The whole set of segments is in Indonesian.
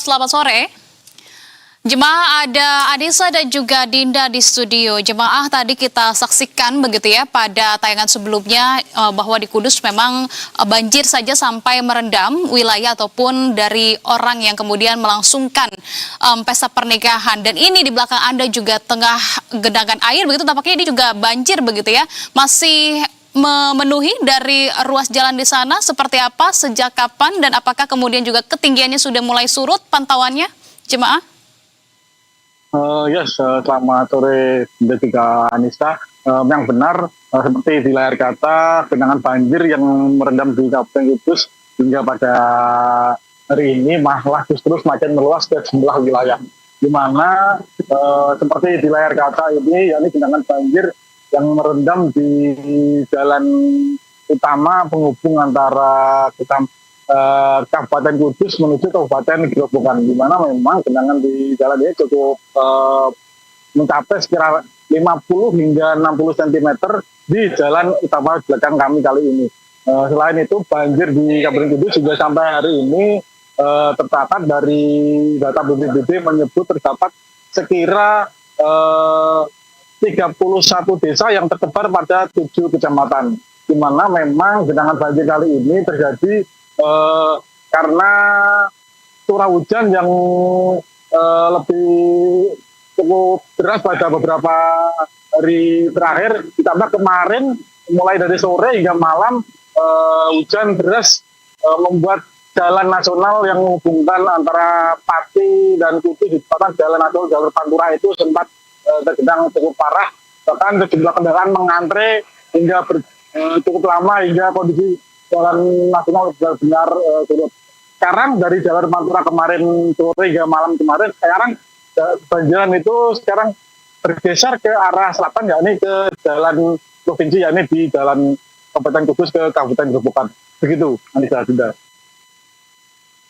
Selamat sore. Jemaah ada Anissa dan juga Dinda di studio. Jemaah tadi kita saksikan begitu ya pada tayangan sebelumnya bahwa di Kudus memang banjir saja sampai merendam wilayah ataupun dari orang yang kemudian melangsungkan pesta pernikahan. Dan ini di belakang Anda juga tengah genangan air begitu, tampaknya ini juga banjir begitu ya. Masih memenuhi dari ruas jalan di sana seperti apa, sejak kapan, dan apakah kemudian juga ketinggiannya sudah mulai surut pantauannya, jemaah? Selamat sore Mbak Anissa. Yang benar, seperti di layar kaca, genangan banjir yang merendam di Kabupaten Kudus hingga pada hari ini malah justru semakin meluas ke sejumlah wilayah. Di mana seperti di layar kaca ini, yakni genangan banjir yang merendam di jalan utama penghubung antara Kabupaten Kudus menuju Kabupaten Gerobokan, di mana memang genangan di jalan ini cukup mencapai sekitar 50 hingga 60 cm di jalan utama belakang kami kali ini. Selain itu, banjir di Kabupaten Kudus juga sampai hari ini tercatat dari data BPBD menyebut terdapat sekira 31 desa yang tersebar pada 7 kecamatan, di mana memang genangan banjir kali ini terjadi karena curah hujan yang lebih cukup deras pada beberapa hari terakhir, ditambah kemarin mulai dari sore hingga malam hujan deras membuat jalan nasional yang menghubungkan antara Pati dan Kudus di depan jalan nasional jalur Pantura itu sempat tergenang cukup parah, bahkan sejumlah kendaraan mengantre hingga cukup lama hingga kondisi jalan nasional benar-benar surut. Sekarang dari jalur Pantura kemarin sore hingga malam kemarin, sekarang banjiran itu sekarang bergeser ke arah selatan, yakni ke jalan provinsi, yakni di jalan Kabupaten Kudus ke Kabupaten Gerobokan. Begitu, Anissa, Dinda.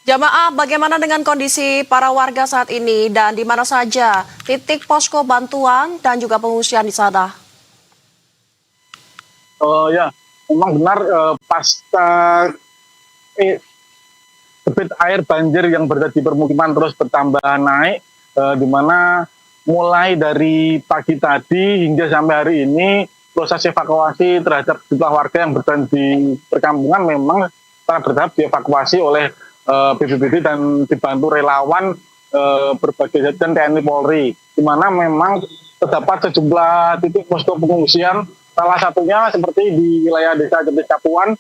Jamaah, bagaimana dengan kondisi para warga saat ini dan di mana saja titik posko bantuan dan juga pengungsian di sana? Memang benar, pasca debit air banjir yang berada di permukiman terus bertambah naik, di mana mulai dari pagi tadi hingga sampai hari ini proses evakuasi terhadap jumlah warga yang berada di perkampungan memang secara bertahap dievakuasi oleh BPBD dan dibantu relawan berbagai jajaran TNI Polri, di mana memang terdapat sejumlah titik posko pengungsian. Salah satunya seperti di wilayah Desa Jetis Capuan,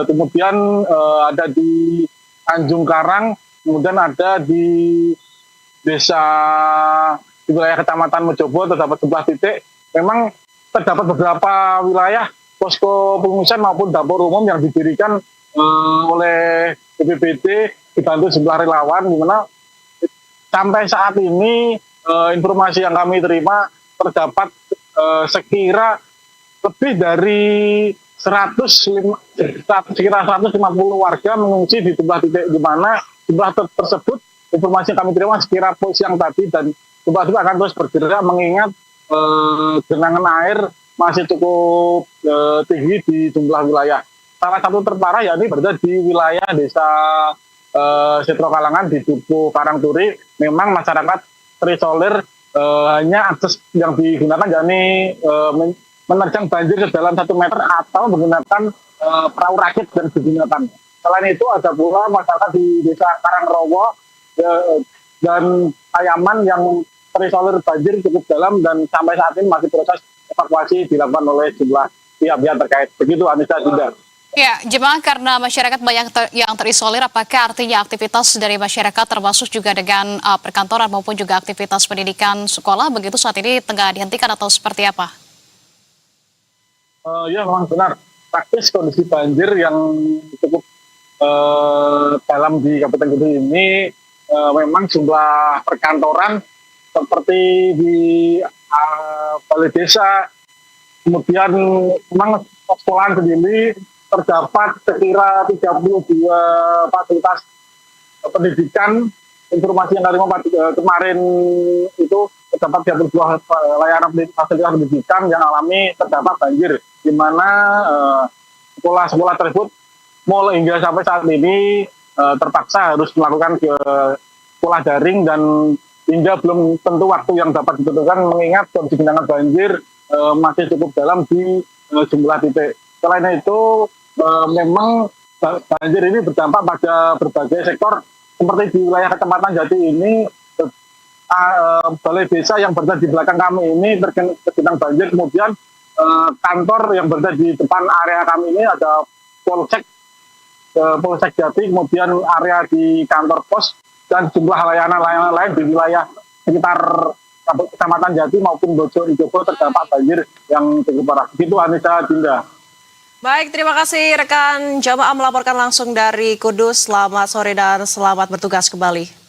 kemudian ada di Tanjung Karang, kemudian ada di wilayah Kecamatan Mejobo terdapat sebelah titik. Memang terdapat beberapa wilayah posko pengungsian maupun dapur umum yang didirikan oleh BPBD dibantu sejumlah relawan, di mana sampai saat ini informasi yang kami terima terdapat sekira lebih dari 150 warga mengungsi di jumlah titik, di mana jumlah tersebut informasi yang kami terima sekira siang tadi, dan jumlah itu akan terus bergerak mengingat genangan air masih cukup tinggi di jumlah wilayah. Salah satu terparah yakni berada di wilayah Desa Setro Kalangan di Dukuh Karangturi. Memang masyarakat terisolir, hanya akses yang digunakan yakni menerjang banjir sedalam 1 meter atau menggunakan perahu rakit dan digunakan. Selain itu ada pula masyarakat di Desa Karangrowo dan Ayaman yang terisolir banjir cukup dalam, dan sampai saat ini masih proses evakuasi dilakukan oleh jumlah pihak-pihak terkait. Begitu, Anissa, Dinda. Ya, jemaah, karena masyarakat banyak yang terisolir, apakah artinya aktivitas dari masyarakat termasuk juga dengan perkantoran maupun juga aktivitas pendidikan sekolah begitu saat ini tengah dihentikan atau seperti apa? Memang benar. Praktis kondisi banjir yang cukup dalam di Kabupaten Kudus ini, memang jumlah perkantoran seperti di balai desa, kemudian memang sekolahan sendiri terdapat sekira 32 fasilitas pendidikan. Informasi yang kemarin itu terdapat 32 layanan fasilitas pendidikan yang alami terdapat banjir, di mana sekolah-sekolah tersebut hingga sampai saat ini terpaksa harus melakukan sekolah daring dan hingga belum tentu waktu yang dapat ditentukan mengingat kondisi genangan banjir masih cukup dalam di jumlah titik. Selain itu memang banjir ini berdampak pada berbagai sektor seperti di wilayah Kecamatan Jati ini. Balai desa yang berada di belakang kami ini tergenang banjir, kemudian kantor yang berada di depan area kami ini ada Polsek Jati, kemudian area di kantor pos dan jumlah layanan lain di wilayah sekitar Kecamatan Jati maupun Bojonegoro terdampak banjir yang cukup parah. Begitu Anissa, Dinda. Baik, terima kasih rekan Jamaah melaporkan langsung dari Kudus. Selamat sore dan selamat bertugas kembali.